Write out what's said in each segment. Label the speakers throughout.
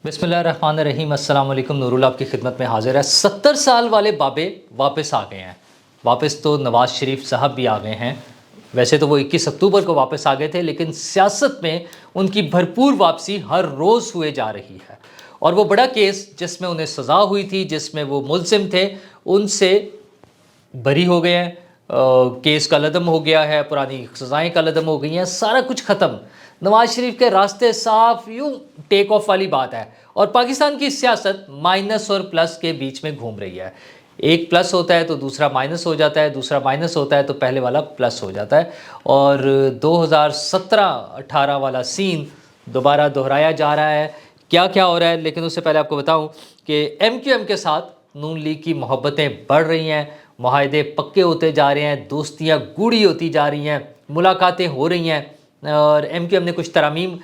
Speaker 1: बिस्मिल्लाहिर्रहमानिर्रहीम। अस्सलाम वालेकुम। नूरुल आपकी खिदमत में हाजिर है। 70 साल वाले बाबे वापस आ गए हैं। वापस तो नवाज़ शरीफ साहब भी आ गए हैं। वैसे तो वो 21 अक्टूबर को वापस आ गए थे, लेकिन सियासत में उनकी भरपूर वापसी हर रोज़ हुए जा रही है। और वो बड़ा केस जिसमें उन्हें सज़ा हुई थी, जिसमें वो मुलजिम थे, उनसे बरी हो गए हैं। केस का लदम हो गया है, पुरानी सज़ाएँ का लदम हो गई हैं, सारा कुछ ख़त्म। नवाज़ शरीफ के रास्ते साफ, यूँ टेक ऑफ वाली बात है। और पाकिस्तान की सियासत माइनस और प्लस के बीच में घूम रही है। एक प्लस होता है तो दूसरा माइनस हो जाता है, दूसरा माइनस होता है तो पहले वाला प्लस हो जाता है। और 2017-18 वाला सीन दोबारा दोहराया जा रहा है। क्या क्या हो रहा है, लेकिन उससे पहले आपको बताऊं कि MQM के साथ नून लीग की मोहब्बतें बढ़ रही हैं, मुआहदे पक्के होते जा रहे हैं, दोस्तियां गूढ़ी होती जा रही हैं, मुलाकातें हो रही हैं। और MQM ने कुछ तरमीम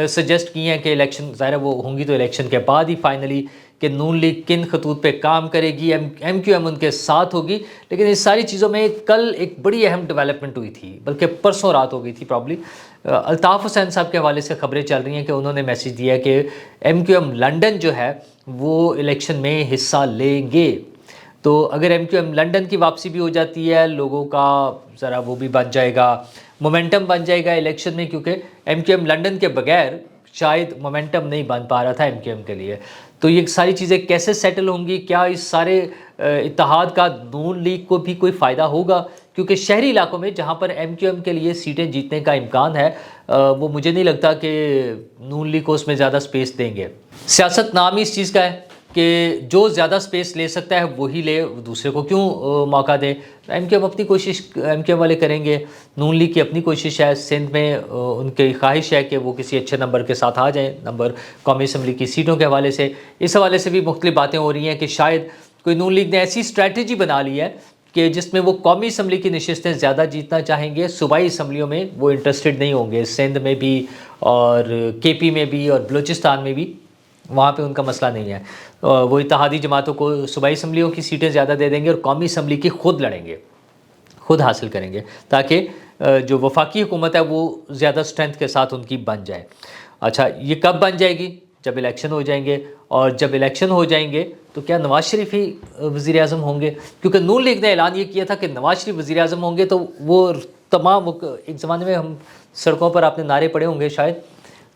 Speaker 1: सजेस्ट की हैं कि इलेक्शन ज़ाहिर है वो होंगी तो इलेक्शन के बाद ही फाइनली कि नून लीग किन खतूत पे काम करेगी, MQM उनके साथ होगी। लेकिन इस सारी चीज़ों में कल एक बड़ी अहम डेवलपमेंट हुई थी, बल्कि परसों रात हो गई थी प्रॉब्ली। अल्ताफ़ हुसैन साहब के हवाले से खबरें चल रही हैं कि उन्होंने मैसेज दिया कि MQM लंदन जो है वो इलेक्शन में हिस्सा लेंगे। तो अगर MQM लंदन की वापसी भी हो जाती है, लोगों का ज़रा वो भी बन जाएगा, मोमेंटम बन जाएगा इलेक्शन में, क्योंकि MQM लंदन के बगैर शायद मोमेंटम नहीं बन पा रहा था MQM के लिए। तो ये सारी चीज़ें कैसे सेटल होंगी, क्या इस सारे इत्तेहाद का नून लीग को भी कोई फ़ायदा होगा? क्योंकि शहरी इलाकों में जहाँ पर MQM के लिए सीटें जीतने का इम्कान है, वो मुझे नहीं लगता कि नून लीग को उसमें ज़्यादा स्पेस देंगे। सियासत नाम ही इस चीज़ का है कि जो ज़्यादा स्पेस ले सकता है वही ले, दूसरे को क्यों मौका दे। MQM अपनी कोशिश MQM वाले करेंगे, नून लीग की अपनी कोशिश है। सिंध में उनकी ख्वाहिश है कि वो किसी अच्छे नंबर के साथ आ जाएं, नंबर कौमी असम्बली की सीटों के हवाले से। इस हवाले से भी मुख्तलिफ बातें हो रही हैं कि शायद कोई नून लीग ने ऐसी स्ट्रैटेजी बना ली है कि जिसमें वो कौमी असम्बली की नशिस्तें ज़्यादा जीतना चाहेंगे, सूबाई असम्बलियों में वो इंटरेस्टेड नहीं होंगे। सिंध में भी और KP में भी और बलूचिस्तान में भी वहाँ पे उनका मसला नहीं है। वो इत्तेहादी जमातों को सूबाई असम्बलियों की सीटें ज़्यादा दे देंगे और कौमी असम्बली की खुद लड़ेंगे, खुद हासिल करेंगे, ताकि जो वफाकी हुकूमत है वो ज़्यादा स्ट्रेंथ के साथ उनकी बन जाए। अच्छा, ये कब बन जाएगी? जब इलेक्शन हो जाएंगे। और जब इलेक्शन हो जाएंगे तो क्या नवाज़ शरीफ ही वज़ीर आज़म होंगे? क्योंकि नून लीग ने ऐलान ये किया था कि नवाज़ शरीफ वज़ीर आज़म होंगे। तो वो तमाम, एक ज़माने में हम सड़कों पर आपने नारे पड़े होंगे शायद,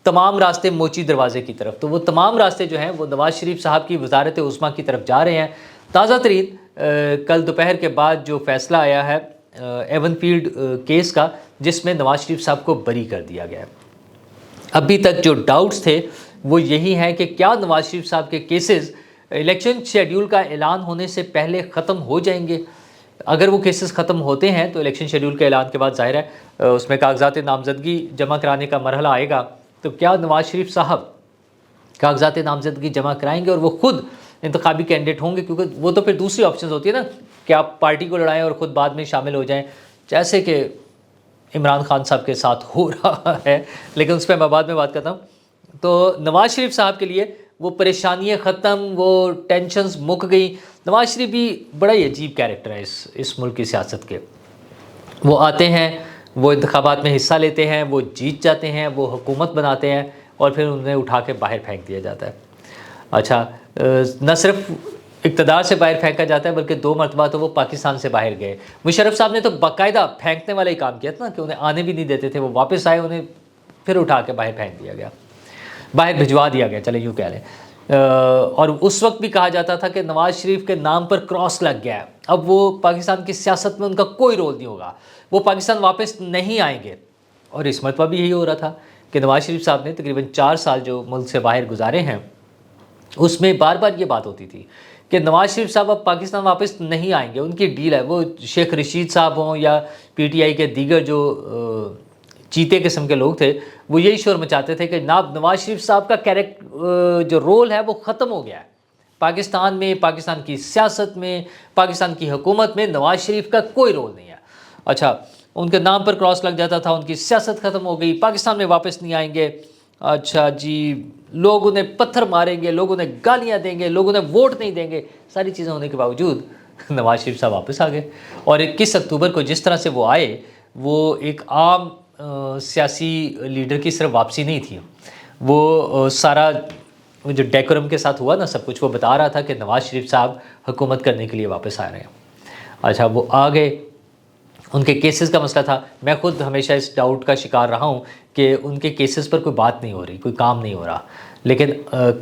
Speaker 1: तमाम रास्ते मोची दरवाज़े की तरफ। तो वो तमाम रास्ते जो हैं वो नवाज़ शरीफ साहब की वज़ारत उस्मा की तरफ जा रहे हैं। ताज़ा तरीन कल दोपहर के बाद जो फ़ैसला आया है एवनफील्ड केस का, जिसमें नवाज़ शरीफ साहब को बरी कर दिया गया है। अभी तक जो डाउट्स थे वो यही हैं कि क्या नवाज़ शरीफ साहब के केसेस इलेक्शन शेड्यूल का ऐलान होने से पहले ख़त्म हो जाएंगे। अगर वो केसेस ख़त्म होते हैं तो इलेक्शन शेड्यूल के ऐलान के बाद ज़ाहिर है उसमें कागजात नामजदगी जमा कराने का मरहला आएगा। तो क्या नवाज़ शरीफ साहब कागजात नामजदगी जमा कराएंगे और वो खुद इंतखाबी कैंडिडेट होंगे? क्योंकि वो तो फिर दूसरी ऑप्शन होती है ना कि आप पार्टी को लड़ाएं और ख़ुद बाद में शामिल हो जाएं, जैसे कि इमरान खान साहब के साथ हो रहा है। लेकिन उस पर मैं बाद में बात करता हूँ। तो नवाज़ शरीफ साहब के लिए वो परेशानियाँ ख़त्म, वो टेंशन्स मुक गई। नवाज़ शरीफ भी बड़ा ही अजीब कैरेक्टर है इस मुल्क की सियासत के। वो आते हैं, वो इंतखाबात में हिस्सा लेते हैं, वो जीत जाते हैं, वो हुकूमत बनाते हैं और फिर उन्हें उठा के बाहर फेंक दिया जाता है। अच्छा, न सिर्फ इक़्तिदार से बाहर फेंका जाता है बल्कि 2 मरतबा तो वो पाकिस्तान से बाहर गए। मुशर्रफ साहब ने तो बाकायदा फेंकने वाला ही काम किया था ना, कि उन्हें आने भी नहीं देते थे। वो वापस आए, उन्हें फिर उठा के बाहर फेंक दिया गया, बाहर भिजवा दिया गया, चले यूँ कह लें। और उस वक्त भी कहा जाता था कि नवाज़ शरीफ के नाम पर क्रॉस लग गया है, अब वो पाकिस्तान की सियासत में उनका कोई रोल नहीं होगा, वो पाकिस्तान वापस नहीं आएंगे। और इस मरतबा भी यही हो रहा था कि नवाज़ शरीफ साहब ने तकरीबन 4 साल जो मुल्क से बाहर गुजारे हैं, उसमें बार बार ये बात होती थी कि नवाज़ शरीफ साहब अब पाकिस्तान वापस नहीं आएंगे, उनकी डील है। वो शेख रशीद साहब हों या PTI के दीगर जो चीते किस्म के लोग थे, वो यही शोर मचाते थे कि नवाज़ शरीफ साहब का जो रोल है वो ख़त्म हो गया है पाकिस्तान में, पाकिस्तान की सियासत में, पाकिस्तान की हुकूमत में नवाज़ शरीफ का कोई रोल नहीं है। अच्छा, उनके नाम पर क्रॉस लग जाता था, उनकी सियासत ख़त्म हो गई, पाकिस्तान में वापस नहीं आएंगे। अच्छा जी, लोग उन्हें पत्थर मारेंगे, लोग उन्हें गालियाँ देंगे, लोग उन्हें वोट नहीं देंगे। सारी चीज़ें होने के बावजूद नवाज़ शरीफ साहब वापस आ गए। और 21 अक्टूबर को जिस तरह से वो आए, वो एक आम सियासी लीडर की सिर्फ वापसी नहीं थी, वो सारा वो जो डेकोरम के साथ हुआ ना सब कुछ, वो बता रहा था कि नवाज़ शरीफ साहब हुकूमत करने के लिए वापस आ रहे हैं। अच्छा, वो आ गए, उनके केसेस का मसला था। मैं खुद हमेशा इस डाउट का शिकार रहा हूँ कि उनके केसेस पर कोई बात नहीं हो रही, कोई काम नहीं हो रहा, लेकिन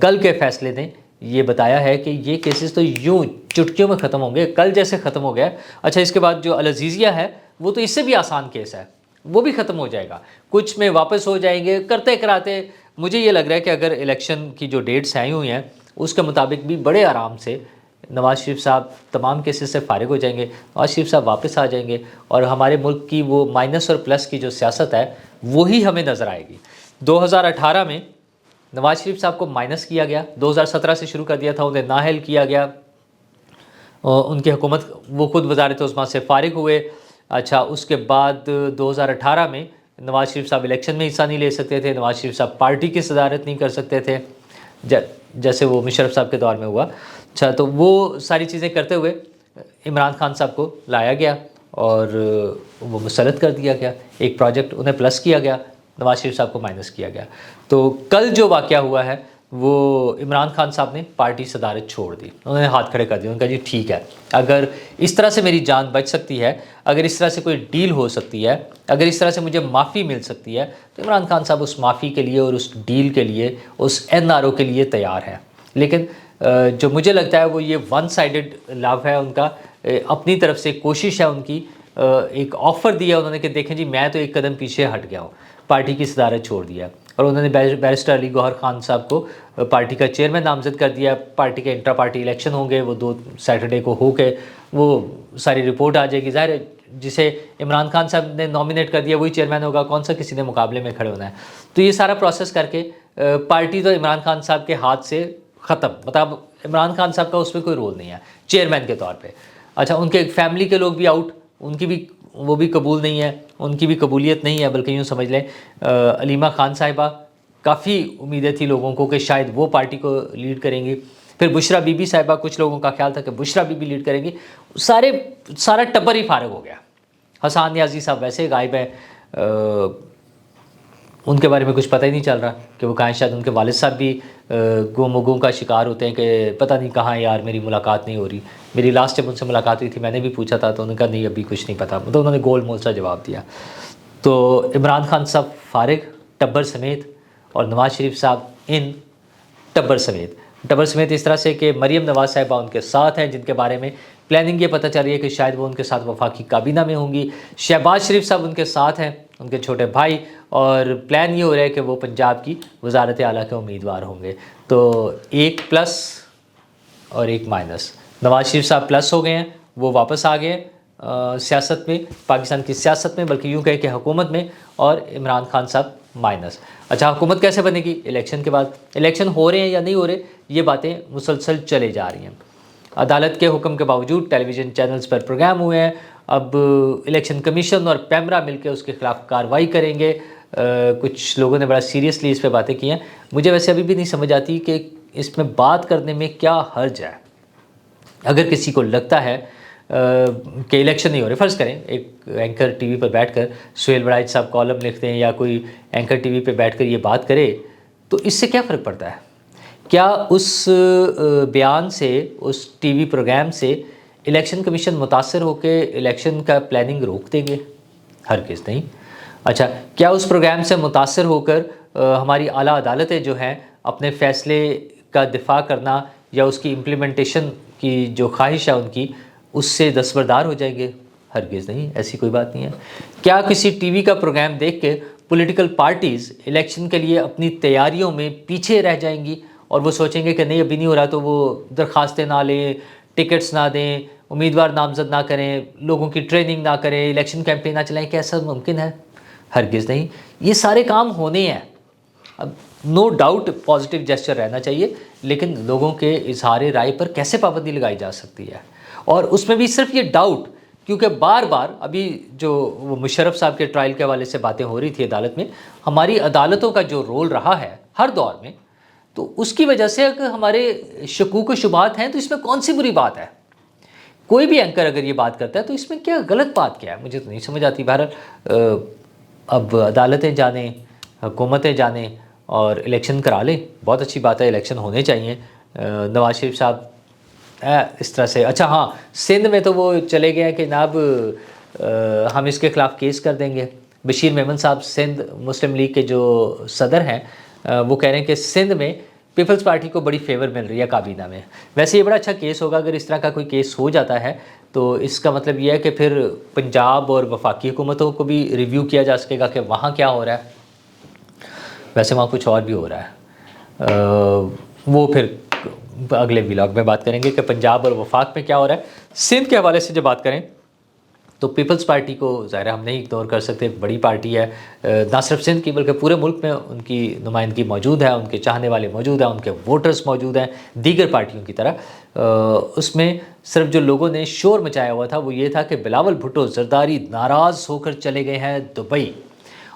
Speaker 1: कल के फैसले ने ये बताया है कि ये केसेस तो यूं चुटकियों में ख़त्म होंगे, कल जैसे ख़त्म हो गया। अच्छा, इसके बाद जो अल अज़ीज़िया है वो तो इससे भी आसान केस है, वो भी ख़त्म हो जाएगा, कुछ में वापस हो जाएंगे करते कराते। मुझे ये लग रहा है कि अगर इलेक्शन की जो डेट्स आई हुई हैं उसके मुताबिक भी बड़े आराम से नवाज़ शरीफ साहब तमाम केसेस से फ़ारिग हो जाएंगे, नवाज़ शरीफ साहब वापस आ जाएंगे और हमारे मुल्क की वो माइनस और प्लस की जो सियासत है वही हमें नज़र आएगी। 2018 में नवाज़ शरीफ साहब को माइनस किया गया, 2017 से शुरू कर दिया था, उन्हें नाअहल किया गया, उनकी हुकूमत, वो खुद वज़ारत उस्मा से फ़ारिग हुए। अच्छा, उसके बाद 2018 में नवाज़ शरीफ साहब इलेक्शन में हिस्सा नहीं ले सकते थे, नवाज़ शरीफ साहब पार्टी की सदारत नहीं कर सकते थे, जैसे वो मुशर्रफ साहब के दौर में हुआ। अच्छा, तो वो सारी चीज़ें करते हुए इमरान खान साहब को लाया गया और वो मुसल्लत कर दिया गया, एक प्रोजेक्ट उन्हें प्लस किया गया, नवाज़ शरीफ साहब को माइनस किया गया। तो कल जो वाक़या हुआ है वो इमरान खान साहब ने पार्टी सदारत छोड़ दी, उन्होंने हाथ खड़े कर दिए, उन्होंने कहा जी ठीक है, अगर इस तरह से मेरी जान बच सकती है, अगर इस तरह से कोई डील हो सकती है, अगर इस तरह से मुझे माफ़ी मिल सकती है, तो इमरान खान साहब उस माफ़ी के लिए और उस डील के लिए, उस NRO के लिए तैयार हैं। लेकिन जो मुझे लगता है वो ये वन साइडेड लव है उनका, अपनी तरफ से कोशिश है उनकी, एक ऑफ़र दिया उन्होंने कि देखें जी मैं तो एक कदम पीछे हट गया हूँ, पार्टी की सदारत छोड़ दिया, और उन्होंने बैरिस्टर अली गौहर खान साहब को पार्टी का चेयरमैन नामज़द कर दिया। पार्टी के इंट्रा पार्टी इलेक्शन होंगे, वो 2 सैटरडे को हो के वो सारी रिपोर्ट आ जाएगी। ज़ाहिर है जिसे इमरान खान साहब ने नॉमिनेट कर दिया वही चेयरमैन होगा, कौन सा किसी ने मुकाबले में खड़े होना है। तो ये सारा प्रोसेस करके पार्टी तो इमरान खान साहब के हाथ से ख़त्म, मतलब इमरान खान साहब का उसमें कोई रोल नहीं है चेयरमैन के तौर पे। अच्छा, उनके फैमिली के लोग भी आउट, उनकी भी वो भी कबूल नहीं है, उनकी भी कबूलियत नहीं है, बल्कि यूँ समझ लें अलीमा खान साहिबा, काफ़ी उम्मीदें थी लोगों को कि शायद वो पार्टी को लीड करेंगी। फिर बुशरा बीबी साहिबा, कुछ लोगों का ख्याल था कि बुशरा बीबी लीड करेंगी, सारा टब्बर ही फारग हो गया। हसन नियाज़ी साहब वैसे गायब हैं, उनके बारे में कुछ पता ही नहीं चल रहा कि वो कहाँ। शायद उनके वालिद साहब भी गुम का शिकार होते हैं कि पता नहीं कहाँ यार, मेरी मुलाकात नहीं हो रही। मेरी लास्ट जब उनसे मुलाकात हुई थी मैंने भी पूछा था तो उन्होंने कहा नहीं अभी कुछ नहीं पता, मतलब उन्होंने गोल मोल सा जवाब दिया। तो इमरान खान साहब फारिग टब्बर समेत, और नवाज़ शरीफ साहब इन टब्बर समेत इस तरह से कि मरीम नवाज़ साहिबा उनके साथ हैं, जिनके बारे में प्लानिंग ये पता चल रही है कि शायद वो उनके साथ वफाकी काबीना में होंगी। शहबाज शरीफ साहब उनके साथ हैं, उनके छोटे भाई, और प्लान ये हो रहा है कि वो पंजाब की वज़ारत आला के उम्मीदवार होंगे। तो एक प्लस और एक माइनस, नवाज़ शरीफ साहब प्लस हो गए हैं, वो वापस आ गए सियासत में, पाकिस्तान की सियासत में, बल्कि यूँ कहें कि हुकूमत में, और इमरान खान साहब माइनस। अच्छा, हुकूमत कैसे बनेगी इलेक्शन के बाद? इलेक्शन हो रहे हैं या नहीं हो रहे, ये बातें मुसलसल चले जा रही हैं। अदालत के हुक्म के बावजूद टेलीविज़न चैनल्स पर प्रोग्राम हुए हैं, अब इलेक्शन कमीशन और पैमरा मिलकर उसके ख़िलाफ़ कार्रवाई करेंगे। कुछ लोगों ने बड़ा सीरियसली इस पर बातें की हैं। मुझे वैसे अभी भी नहीं समझ आती कि इसमें बात करने में क्या हर्ज है। अगर किसी को लगता है कि इलेक्शन नहीं हो रहे, फ़र्ज़ करें एक एंकर टीवी पर बैठकर सुहेल बड़ाइच साहब कॉलम लिखते हैं या कोई एंकर टीवी पर बैठकर ये बात करे, तो इससे क्या फ़र्क पड़ता है? क्या उस बयान से, उस टीवी प्रोग्राम से इलेक्शन कमीशन मुतासर होकर इलेक्शन का प्लानिंग रोक देंगे? हरगिज़ नहीं। अच्छा, क्या उस प्रोग्राम से मुतासर होकर हमारी आला अदालतें जो हैं अपने फ़ैसले का दिफा करना या उसकी इम्प्लीमेंटेशन की जो ख्वाहिश है उनकी, उससे दस्तबरदार हो जाएंगे? हरगिज़ नहीं, ऐसी कोई बात नहीं है। क्या किसी टीवी का प्रोग्राम देख के पॉलिटिकल पार्टीज़ इलेक्शन के लिए अपनी तैयारियों में पीछे रह जाएंगी और वो सोचेंगे कि नहीं अभी नहीं हो रहा तो वो दरख्वास्तें ना लें, टिकट्स ना दें, उम्मीदवार नामज़द ना करें, लोगों की ट्रेनिंग ना करें, इलेक्शन कैंपेन ना चलाएं? क्या ऐसा मुमकिन है? हरगिज़ नहीं। ये सारे काम होने हैं। अब नो डाउट पॉजिटिव जेस्चर रहना चाहिए, लेकिन लोगों के इजहार राय पर कैसे पाबंदी लगाई जा सकती है? और उसमें भी सिर्फ ये डाउट, क्योंकि बार बार अभी जो वो मुशर्रफ साहब के ट्रायल के हवाले से बातें हो रही थी अदालत में, हमारी अदालतों का जो रोल रहा है हर दौर में, तो उसकी वजह से अगर हमारे शकूक व शुबहात हैं तो इसमें कौन सी बुरी बात है? कोई भी एंकर अगर ये बात करता है तो इसमें क्या गलत बात क्या है? मुझे तो नहीं समझ आती। बहरहाल अब अदालतें जाने, हुकूमतें जाने, اور الیکشن کرا لیں، بہت اچھی بات ہے، الیکشن ہونے چاہیے۔ نواز شریف صاحب اس طرح سے، اچھا ہاں، سندھ میں تو وہ چلے گئے ہیں کہ جناب ہم اس کے خلاف کیس کر دیں گے۔ بشیر میمن صاحب سندھ مسلم لیگ کے جو صدر ہیں، وہ کہہ رہے ہیں کہ سندھ میں پیپلز پارٹی کو بڑی فیور مل رہی ہے کابینہ میں۔ ویسے یہ بڑا اچھا کیس ہوگا اگر اس طرح کا کوئی کیس ہو جاتا ہے، تو اس کا مطلب یہ ہے کہ پھر پنجاب اور وفاقی حکومتوں کو بھی ریویو کیا جا سکے گا کہ وہاں کیا ہو رہا ہے۔ ویسے وہاں کچھ اور بھی ہو رہا ہے، وہ پھر اگلے ولاگ میں بات کریں گے کہ پنجاب اور وفاق میں کیا ہو رہا ہے۔ سندھ کے حوالے سے جب بات کریں تو پیپلز پارٹی کو ظاہر ہم نہیں اگنور کر سکتے، بڑی پارٹی ہے، نہ صرف سندھ کی بلکہ پورے ملک میں ان کی نمائندگی موجود ہے، ان کے چاہنے والے موجود ہیں، ان کے ووٹرز موجود ہیں دیگر پارٹیوں کی طرح۔ اس میں صرف جو لوگوں نے شور مچایا ہوا تھا وہ یہ تھا کہ بلاول بھٹو زرداری ناراض ہو کر چلے گئے ہیں دبئی،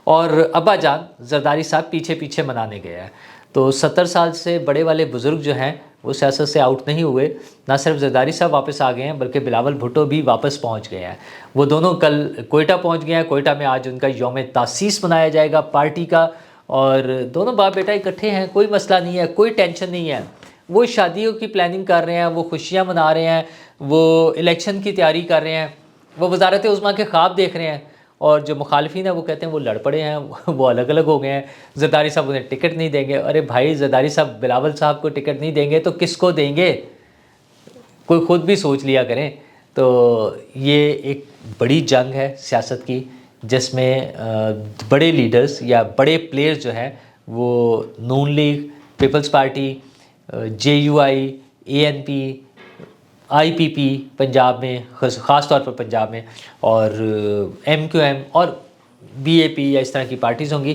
Speaker 1: اور ابا جان زرداری صاحب پیچھے پیچھے منانے گئے ہیں۔ تو 70 سال سے بڑے والے بزرگ جو ہیں وہ سیاست سے آؤٹ نہیں ہوئے، نہ صرف زرداری صاحب واپس آ گئے ہیں بلکہ بلاول بھٹو بھی واپس پہنچ گئے ہیں۔ وہ دونوں کل کوئٹہ پہنچ گئے ہیں، کوئٹہ میں آج ان کا یوم تاسیس منایا جائے گا پارٹی کا، اور دونوں باپ بیٹا اکٹھے ہیں، کوئی مسئلہ نہیں ہے، کوئی ٹینشن نہیں ہے۔ وہ شادیوں کی پلاننگ کر رہے ہیں، وہ خوشیاں منا رہے ہیں، وہ الیکشن کی تیاری کر رہے ہیں، وہ وزارت عظمیٰ کے خواب دیکھ رہے ہیں، اور جو مخالفین ہیں وہ کہتے ہیں وہ لڑ پڑے ہیں، وہ الگ الگ ہو گئے ہیں، زرداری صاحب انہیں ٹکٹ نہیں دیں گے۔ ارے بھائی، زرداری صاحب بلاول صاحب کو ٹکٹ نہیں دیں گے تو کس کو دیں گے؟ کوئی خود بھی سوچ لیا کریں۔ تو یہ ایک بڑی جنگ ہے سیاست کی، جس میں بڑے لیڈرز یا بڑے پلیئرز جو ہیں وہ Noon league, peoples party, J U I, A N P, I P P Punjab میں، خاص طور پر پنجاب میں، اور ایم کیو ایم اور بی اے پی یا اس طرح کی پارٹیز ہوں گی۔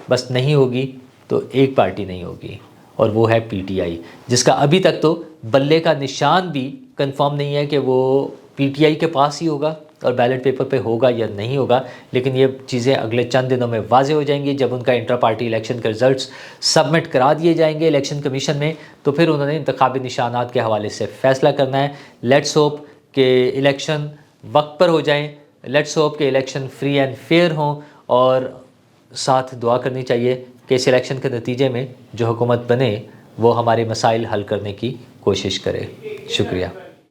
Speaker 1: بس نہیں ہوگی تو ایک پارٹی نہیں ہوگی، اور وہ ہے پی ٹی آئی، جس کا ابھی تک تو بلے کا نشان بھی کنفرم نہیں ہے کہ وہ پی ٹی آئی کے پاس ہی ہوگا اور بیلٹ پیپر پہ ہوگا یا نہیں ہوگا۔ لیکن یہ چیزیں اگلے چند دنوں میں واضح ہو جائیں گی، جب ان کا انٹرا پارٹی الیکشن کے رزلٹس سبمٹ کرا دیے جائیں گے الیکشن کمیشن میں، تو پھر انہوں نے انتخابی نشانات کے حوالے سے فیصلہ کرنا ہے۔ لیٹس ہوپ کہ الیکشن وقت پر ہو جائیں، لیٹس ہوپ کہ الیکشن فری اینڈ فیئر ہوں، اور ساتھ دعا کرنی چاہیے کہ اس الیکشن کے نتیجے میں جو حکومت بنے وہ ہمارے مسائل حل کرنے کی کوشش کرے۔ شکریہ۔